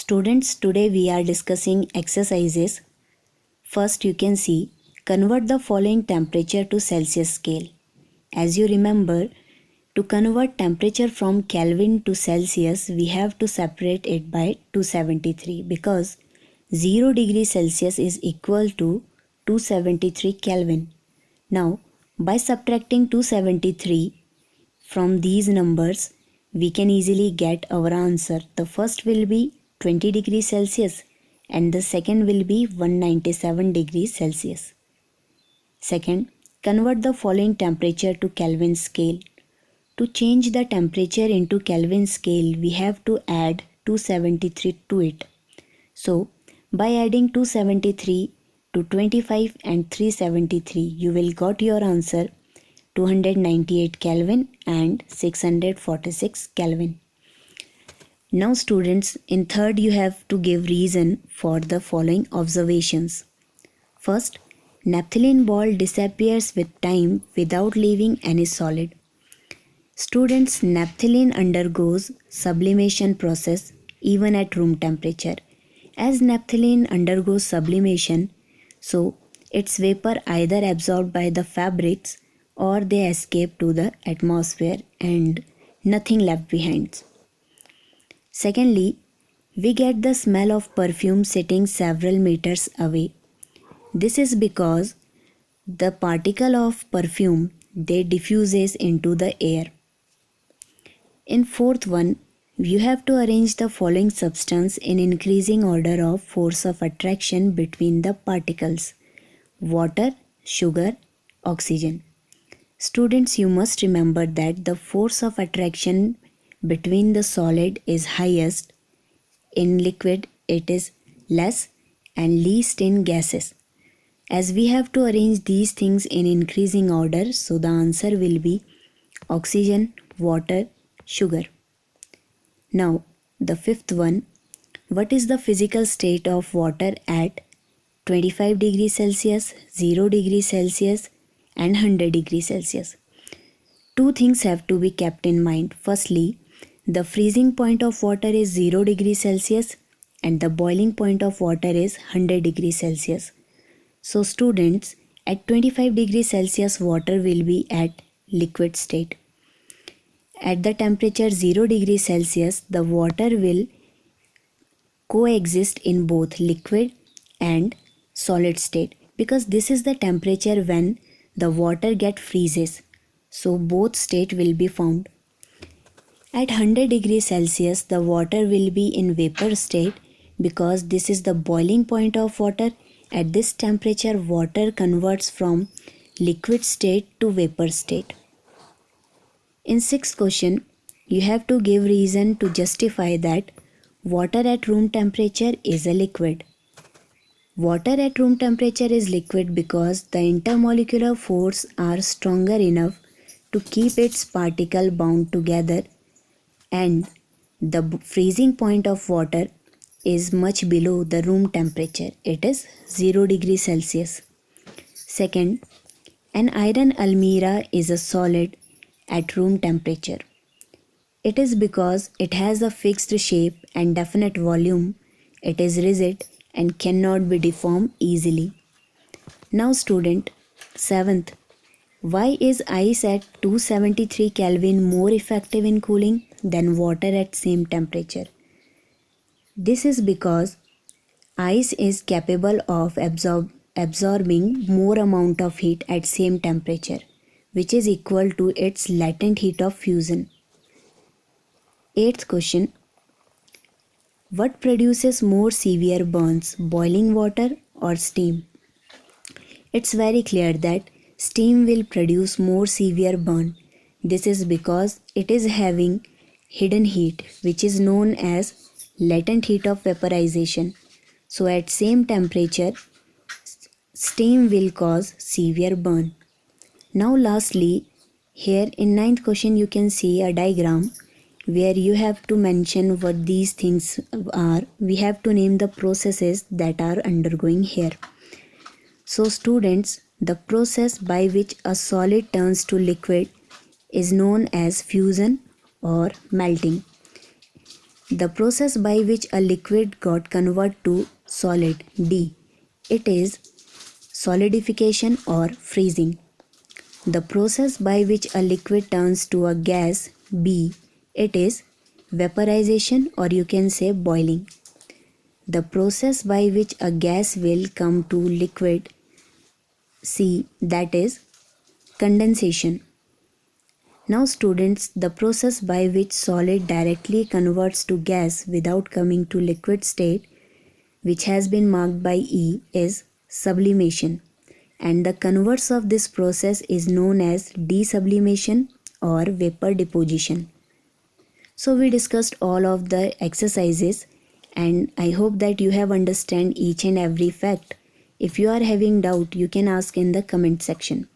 Students, today we are discussing exercises. First, you can see convert the following temperature to Celsius scale. As you remember, to convert temperature from Kelvin to Celsius, we have to separate it by 273 because 0 degree Celsius is equal to 273 Kelvin. Now, by subtracting 273 from these numbers, we can easily get our answer. The first will be 20 degrees Celsius and the second will be 197 degrees Celsius. Second, convert the following temperature to Kelvin scale. To change the temperature into Kelvin scale, we have to add 273 to it. So, by adding 273 to 25 and 373, you will got your answer 298 Kelvin and 646 Kelvin. Now students, in third you have to give reason for the following observations. First, naphthalene ball disappears with time without leaving any solid. Students, naphthalene undergoes sublimation process even at room temperature. As naphthalene undergoes sublimation, so its vapor either absorbed by the fabrics or they escape to the atmosphere and nothing left behind. Secondly, we get the smell of perfume sitting several meters away. This is because the particle of perfume they diffuses into the air. In fourth one, you have to arrange the following substance in increasing order of force of attraction between the particles: water, sugar, oxygen. Students, you must remember that the force of attraction between the solid is highest, in liquid it is less, and least in gases. As we have to arrange these things in increasing order, so the answer will be oxygen, water, sugar. Now, the fifth one, what is the physical state of water at 25 degrees Celsius, 0 degrees Celsius and 100 degrees Celsius? Two things have to be kept in mind. Firstly, the freezing point of water is 0 degrees Celsius and the boiling point of water is 100 degrees Celsius. So students, at 25 degrees Celsius water will be at liquid state. At the temperature 0 degrees Celsius, the water will coexist in both liquid and solid state because this is the temperature when the water get freezes. So both state will be found. At 100 degrees Celsius, the water will be in vapor state because this is the boiling point of water. At this temperature, water converts from liquid state to vapor state. In sixth question, you have to give reason to justify that water at room temperature is a liquid. Water at room temperature is liquid because the intermolecular force are stronger enough to keep its particle bound together and the freezing point of water is much below the room temperature. It is 0 degrees Celsius. Second, an iron almirah is a solid at room temperature. It is because it has a fixed shape and definite volume. It is rigid and cannot be deformed easily. Now student, seventh, why is ice at 273 Kelvin more effective in cooling than water at same temperature? This is because ice is capable of absorbing more amount of heat at same temperature, which is equal to its latent heat of fusion. Eighth question, what produces more severe burns, boiling water or steam? It's very clear that steam will produce more severe burn. This is because it is having hidden heat, which is known as latent heat of vaporization. So at same temperature, steam will cause severe burn. Now lastly, here in ninth question you can see a diagram where you have to mention what these things are. We have to name the processes that are undergoing here. So students, the process by which a solid turns to liquid is known as fusion or melting. The process by which a liquid got converted to solid. D. It is solidification or freezing. The process by which a liquid turns to a gas. B. It is vaporization, or you can say boiling. The process by which a gas will come to liquid. C. That is condensation. Now students, the process by which solid directly converts to gas without coming to liquid state, which has been marked by E, is sublimation, and the converse of this process is known as desublimation or vapor deposition. So we discussed all of the exercises, and I hope that you have understand each and every fact. If you are having doubt, you can ask in the comment section.